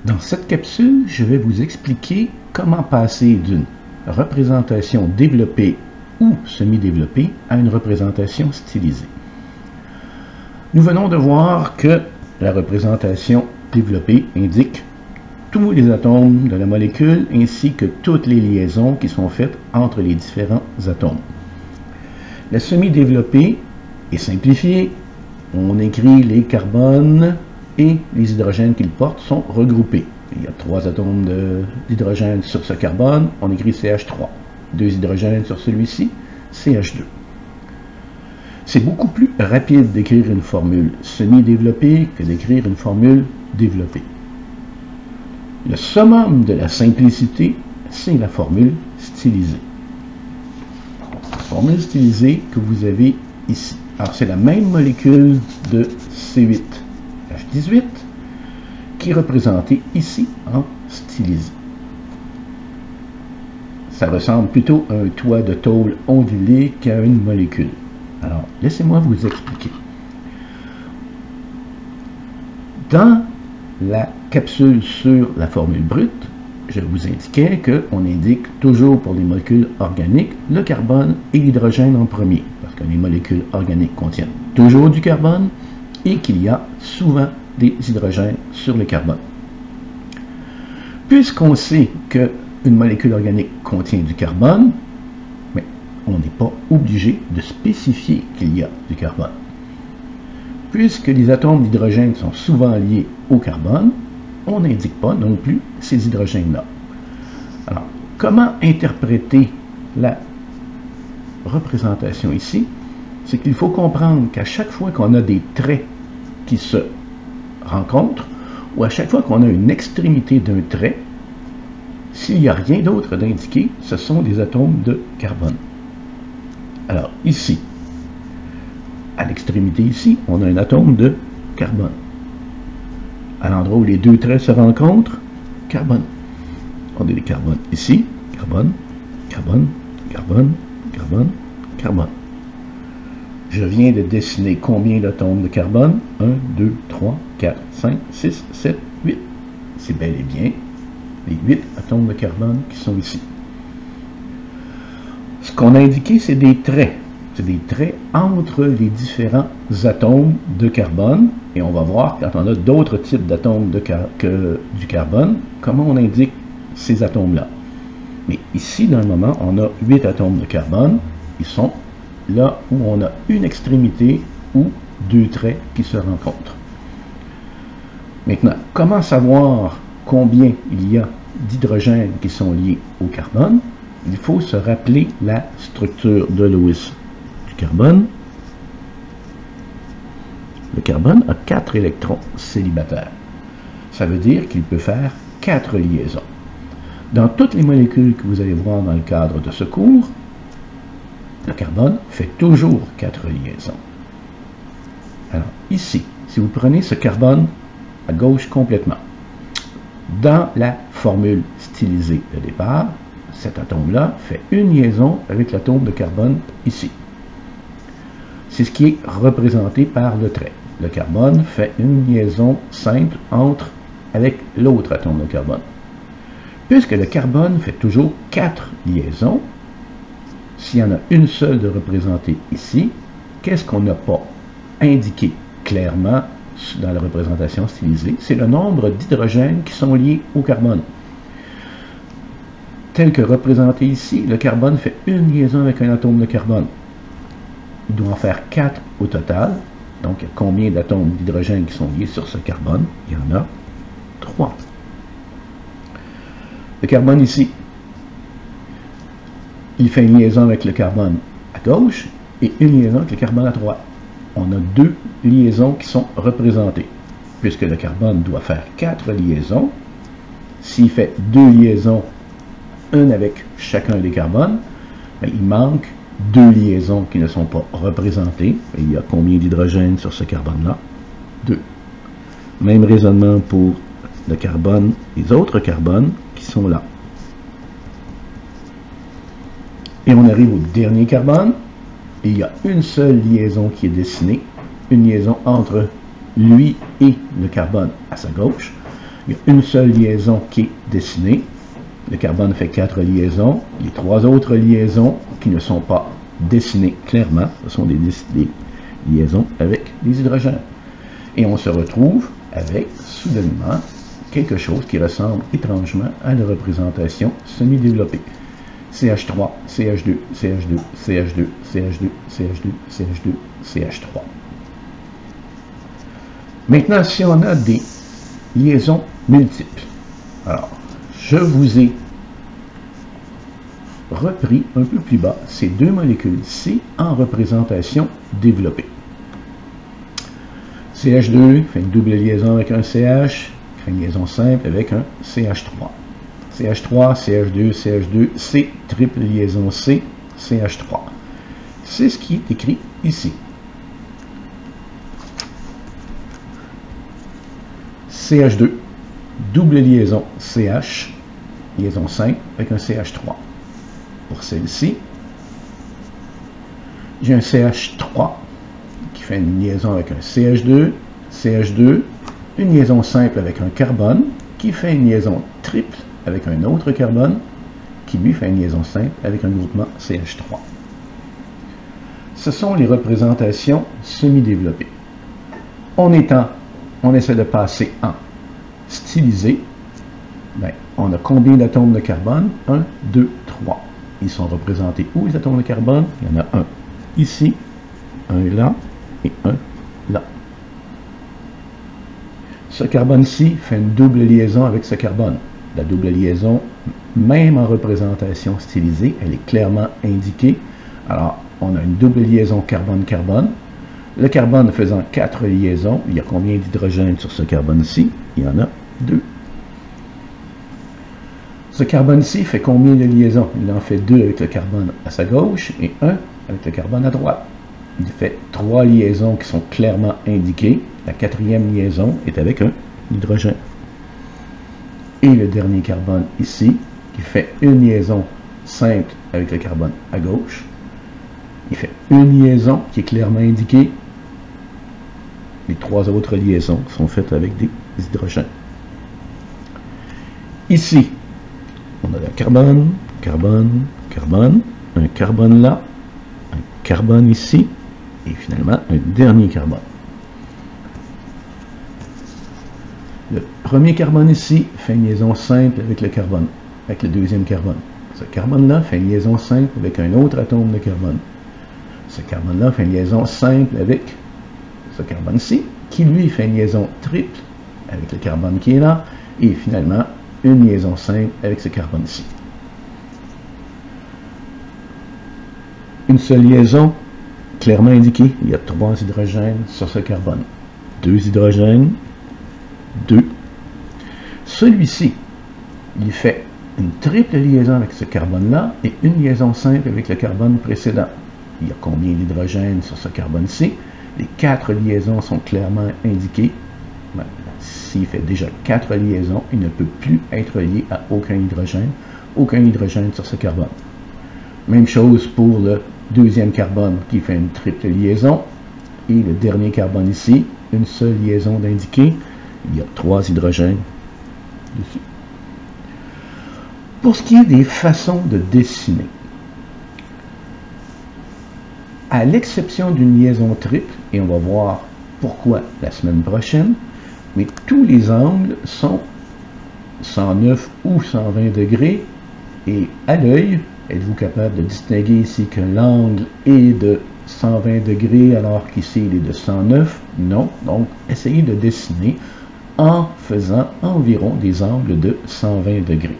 Dans cette capsule, je vais vous expliquer comment passer d'une représentation développée ou semi-développée à une représentation stylisée. Nous venons de voir que la représentation développée indique tous les atomes de la molécule ainsi que toutes les liaisons qui sont faites entre les différents atomes. La semi-développée est simplifiée. On écrit les carbones et les hydrogènes qu'ils portent sont regroupés. Il y a 3 atomes d'hydrogène sur ce carbone, on écrit CH3. 2 hydrogènes sur celui-ci, CH2. C'est beaucoup plus rapide d'écrire une formule semi-développée que d'écrire une formule développée. Le summum de la simplicité, c'est la formule stylisée. La formule stylisée que vous avez ici. Alors, c'est la même molécule de C8H18 qui est représentée ici en stylisé. Ça ressemble plutôt à un toit de tôle ondulé qu'à une molécule. Alors, laissez-moi vous expliquer. Dans la capsule sur la formule brute, je vous indiquais qu'on indique toujours pour les molécules organiques le carbone et l'hydrogène en premier, parce que les molécules organiques contiennent toujours du carbone et qu'il y a souvent des hydrogènes sur le carbone. Puisqu'on sait qu'une molécule organique contient du carbone, mais on n'est pas obligé de spécifier qu'il y a du carbone. Puisque les atomes d'hydrogène sont souvent liés au carbone, on n'indique pas non plus ces hydrogènes-là. Alors, comment interpréter la représentation ici? C'est qu'il faut comprendre qu'à chaque fois qu'on a des traits qui se rencontrent, ou à chaque fois qu'on a une extrémité d'un trait, s'il n'y a rien d'autre d'indiqué, ce sont des atomes de carbone. Alors, ici, à l'extrémité ici, on a un atome de carbone. À l'endroit où les deux traits se rencontrent, carbone. On a des carbones ici, carbone, carbone, carbone, carbone, carbone. Je viens de dessiner combien d'atomes de carbone? 1, 2, 3, 4, 5, 6, 7, 8. C'est bel et bien les 8 atomes de carbone qui sont ici. Ce qu'on a indiqué, c'est des traits. C'est des traits entre les différents atomes de carbone. Et on va voir, quand on a d'autres types d'atomes que du carbone, comment on indique ces atomes-là. Mais ici, dans le moment, on a 8 atomes de carbone. Ils sont là où on a une extrémité ou 2 traits qui se rencontrent. Maintenant, comment savoir combien il y a d'hydrogènes qui sont liés au carbone? Il faut se rappeler la structure de Lewis du carbone. Le carbone a 4 électrons célibataires. Ça veut dire qu'il peut faire 4 liaisons. Dans toutes les molécules que vous allez voir dans le cadre de ce cours, le carbone fait toujours 4 liaisons. Alors, ici, si vous prenez ce carbone à gauche complètement, dans la formule stylisée de départ, cet atome-là fait une liaison avec l'atome de carbone ici. C'est ce qui est représenté par le trait. Le carbone fait une liaison simple avec l'autre atome de carbone. Puisque le carbone fait toujours 4 liaisons, s'il y en a une seule de représentée ici, qu'est-ce qu'on n'a pas indiqué clairement dans la représentation stylisée? C'est le nombre d'hydrogènes qui sont liés au carbone. Tel que représenté ici, le carbone fait une liaison avec un atome de carbone. Il doit en faire 4 au total. Donc, il y a combien d'atomes d'hydrogène qui sont liés sur ce carbone? Il y en a 3. Le carbone ici, il fait une liaison avec le carbone à gauche et une liaison avec le carbone à droite. On a 2 liaisons qui sont représentées. Puisque le carbone doit faire 4 liaisons, s'il fait 2 liaisons, une avec chacun des carbones, ben, il manque 2 liaisons qui ne sont pas représentées. Et il y a combien d'hydrogène sur ce carbone-là? 2. Même raisonnement pour le carbone, les autres carbones qui sont là. Et on arrive au dernier carbone, et il y a une seule liaison qui est dessinée, une liaison entre lui et le carbone à sa gauche. Il y a une seule liaison qui est dessinée. Le carbone fait 4 liaisons. Les 3 autres liaisons qui ne sont pas dessinées clairement, ce sont des liaisons avec des hydrogènes. Et on se retrouve avec, soudainement, quelque chose qui ressemble étrangement à la représentation semi-développée. CH3, CH2, CH2, CH2, CH2, CH2, CH2, CH3. Maintenant, si on a des liaisons multiples, alors, je vous ai repris un peu plus bas ces deux molécules-ci en représentation développée. CH2 fait une double liaison avec un CH, fait une liaison simple avec un CH3. CH3, CH2, CH2, C, triple liaison C, CH3. C'est ce qui est écrit ici. CH2, double liaison CH, liaison simple avec un CH3. Pour celle-ci, j'ai un CH3 qui fait une liaison avec un CH2, CH2, une liaison simple avec un carbone qui fait une liaison triple avec un autre carbone qui lui fait une liaison simple avec un groupement CH3. Ce sont les représentations semi-développées. On essaie de passer en stylisé. Ben, on a combien d'atomes de carbone? 1, 2, 3. Ils sont représentés où les atomes de carbone? Il y en a un ici, un là et un là. Ce carbone-ci fait une double liaison avec ce carbone. La double liaison, même en représentation stylisée, elle est clairement indiquée. Alors, on a une double liaison carbone-carbone. Le carbone faisant 4 liaisons, il y a combien d'hydrogènes sur ce carbone-ci? Il y en a 2. Ce carbone-ci fait combien de liaisons? Il en fait 2 avec le carbone à sa gauche et 1 avec le carbone à droite. Il fait 3 liaisons qui sont clairement indiquées. La 4e liaison est avec un hydrogène. Et le dernier carbone ici, qui fait une liaison simple avec le carbone à gauche, il fait une liaison qui est clairement indiquée. Les 3 autres liaisons sont faites avec des hydrogènes. Ici, on a le carbone, carbone, carbone, un carbone là, un carbone ici, et finalement un dernier carbone. Le premier carbone ici fait une liaison simple avec le carbone, avec le deuxième carbone. Ce carbone-là fait une liaison simple avec un autre atome de carbone. Ce carbone-là fait une liaison simple avec ce carbone-ci, qui lui fait une liaison triple avec le carbone qui est là, et finalement une liaison simple avec ce carbone-ci. Une seule liaison, clairement indiquée, il y a 3 hydrogènes sur ce carbone. 2 hydrogènes, 2. Celui-ci, il fait une triple liaison avec ce carbone-là et une liaison simple avec le carbone précédent. Il y a combien d'hydrogènes sur ce carbone-ci? Les 4 liaisons sont clairement indiquées. Ben, s'il fait déjà 4 liaisons, il ne peut plus être lié à aucun hydrogène sur ce carbone. Même chose pour le deuxième carbone qui fait une triple liaison. Et le dernier carbone ici, une seule liaison d'indiqué. Il y a 3 hydrogènes dessus. Pour ce qui est des façons de dessiner, à l'exception d'une liaison triple, et on va voir pourquoi la semaine prochaine, mais tous les angles sont 109 ou 120 degrés, et à l'œil, êtes-vous capable de distinguer ici que l'angle est de 120 degrés alors qu'ici il est de 109? Non, donc essayez de dessiner en faisant environ des angles de 120 degrés.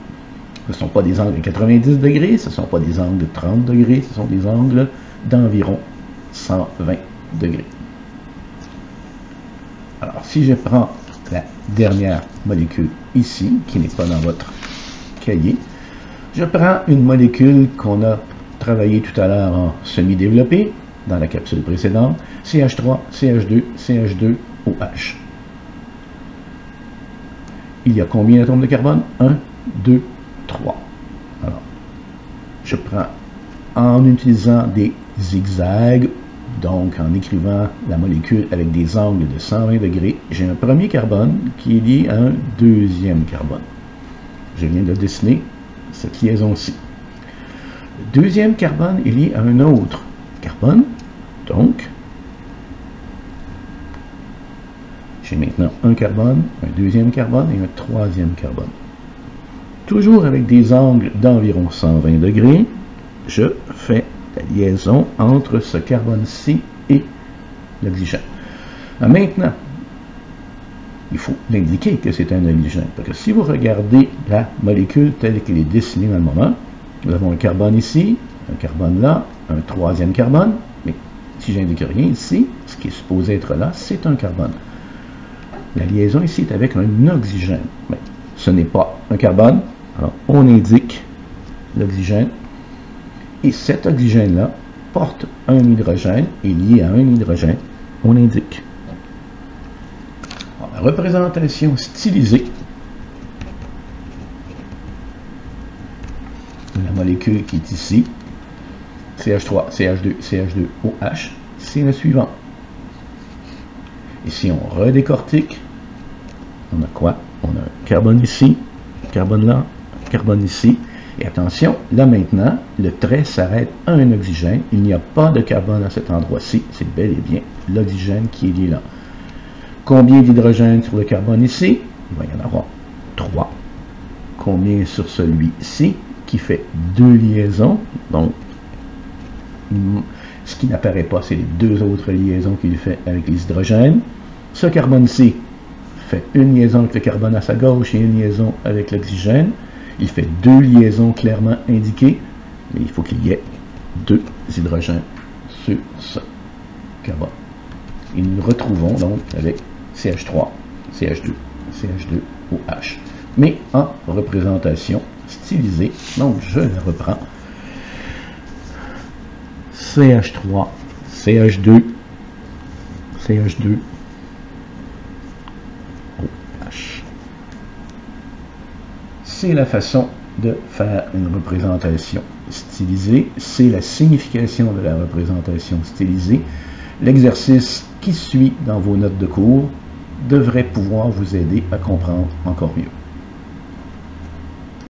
Ce ne sont pas des angles de 90 degrés, ce ne sont pas des angles de 30 degrés, ce sont des angles d'environ 120 degrés. Alors, si je prends la dernière molécule ici, qui n'est pas dans votre cahier, je prends une molécule qu'on a travaillée tout à l'heure en semi-développée, dans la capsule précédente, CH3, CH2, CH2, OH. Il y a combien d'atomes de carbone? 1, 2, 3. Alors, je prends, en utilisant des zigzags, Donc, en écrivant la molécule avec des angles de 120 degrés, j'ai un premier carbone qui est lié à un deuxième carbone. Je viens de dessiner cette liaison-ci. Le deuxième carbone est lié à un autre carbone. Donc, j'ai maintenant un carbone, un deuxième carbone et un troisième carbone. Toujours avec des angles d'environ 120 degrés, je fais la liaison entre ce carbone-ci et l'oxygène. Maintenant, il faut l'indiquer que c'est un oxygène. Parce que si vous regardez la molécule telle qu'elle est dessinée dans le moment, nous avons un carbone ici, un carbone là, un troisième carbone, mais si j'indique rien ici, ce qui est supposé être là, c'est un carbone. La liaison ici est avec un oxygène. Mais ce n'est pas un carbone, alors on indique l'oxygène. Et cet oxygène-là porte un hydrogène, est lié à un hydrogène, on indique. Alors, la représentation stylisée de la molécule qui est ici, CH3, CH2, CH2, OH, c'est la suivante. Et si on redécortique, on a quoi? On a un carbone ici, un carbone là, un carbone ici. Et attention, là maintenant, le trait s'arrête à un oxygène. Il n'y a pas de carbone à cet endroit-ci. C'est bel et bien l'oxygène qui est lié là. Combien d'hydrogènes sur le carbone ici? Il va y en avoir 3. Combien sur celui-ci, qui fait 2 liaisons? Donc, ce qui n'apparaît pas, c'est les 2 autres liaisons qu'il fait avec les hydrogènes. Ce carbone-ci fait une liaison avec le carbone à sa gauche et une liaison avec l'oxygène. Il fait 2 liaisons clairement indiquées, mais il faut qu'il y ait 2 hydrogènes sur ce carbone. Et nous nous retrouvons donc avec CH3, CH2, CH2, OH. Mais en représentation stylisée, donc je la reprends. CH3, CH2, CH2, OH. C'est la façon de faire une représentation stylisée. C'est la signification de la représentation stylisée. L'exercice qui suit dans vos notes de cours devrait pouvoir vous aider à comprendre encore mieux.